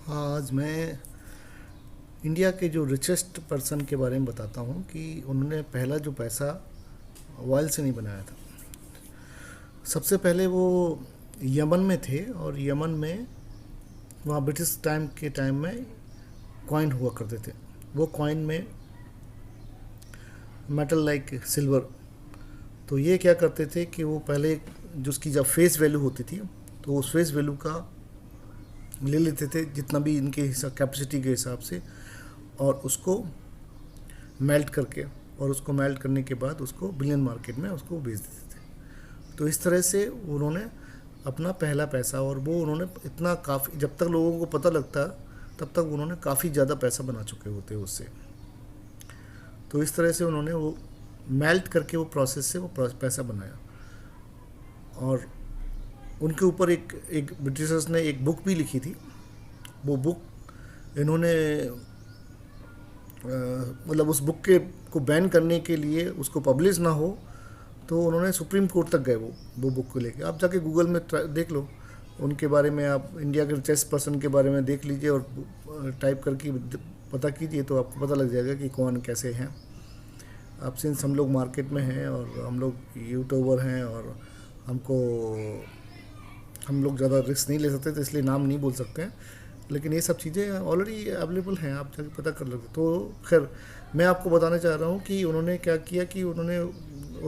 आज मैं इंडिया के जो रिचेस्ट पर्सन के बारे में बताता हूँ कि उन्होंने पहला जो पैसा ऑयल से नहीं बनाया था। सबसे पहले वो यमन में थे और यमन में वहाँ ब्रिटिश टाइम के टाइम में कॉइन हुआ करते थे। वो कॉइन में मेटल लाइक सिल्वर, तो ये क्या करते थे कि वो पहले जो उसकी जब फेस वैल्यू होती थी तो उस फेस वैल्यू का ले लेते थे जितना भी इनके हिसाब कैपेसिटी के हिसाब से, और उसको मेल्ट करके और उसको मेल्ट करने के बाद उसको बिलियन मार्केट में उसको बेच देते थे। तो इस तरह से उन्होंने अपना पहला पैसा, और वो उन्होंने इतना काफ़ी, जब तक लोगों को पता लगता तब तक उन्होंने काफ़ी ज़्यादा पैसा बना चुके होते उससे। तो इस तरह से उन्होंने वो मेल्ट करके वो प्रोसेस से वो पैसा बनाया। और उनके ऊपर एक एक ब्रिटिशर्स ने एक बुक भी लिखी थी। वो बुक इन्होंने मतलब उस बुक के को बैन करने के लिए, उसको पब्लिश ना हो, तो उन्होंने सुप्रीम कोर्ट तक गए वो बुक को लेके। आप जाके गूगल में देख लो उनके बारे में, आप इंडिया के रिचेस्ट पर्सन के बारे में देख लीजिए और टाइप करके पता कीजिए तो आपको पता लग जाएगा कि कौन कैसे हैं। अब सिंस हम लोग मार्केट में हैं और हम लोग यूट्यूबर हैं और हम लोग ज़्यादा रिस्क नहीं ले सकते, तो इसलिए नाम नहीं बोल सकते हैं, लेकिन ये सब चीज़ें ऑलरेडी अवेलेबल हैं, आप जाके पता कर लेते। तो खैर मैं आपको बताना चाह रहा हूँ कि उन्होंने क्या किया कि उन्होंने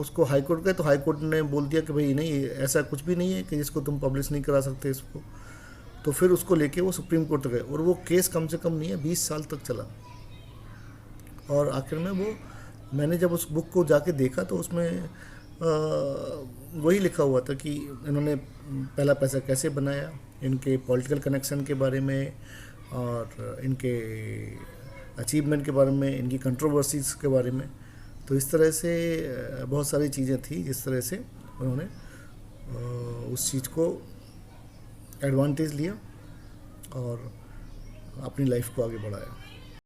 उसको हाई कोर्ट गए तो हाई कोर्ट ने बोल दिया कि भाई नहीं, ऐसा कुछ भी नहीं है कि जिसको तुम पब्लिश नहीं करा सकते इसको। तो फिर उसको लेके वो सुप्रीम कोर्ट गए और वो केस कम से कम नहीं है 20 साल तक चला। और आखिर में वो, मैंने जब उस बुक को जाके देखा तो उसमें वही लिखा हुआ था कि इन्होंने पहला पैसा कैसे बनाया, इनके पॉलिटिकल कनेक्शन के बारे में और इनके अचीवमेंट के बारे में, इनकी कंट्रोवर्सीज के बारे में। तो इस तरह से बहुत सारी चीज़ें थी जिस तरह से उन्होंने उस चीज़ को एडवांटेज लिया और अपनी लाइफ को आगे बढ़ाया।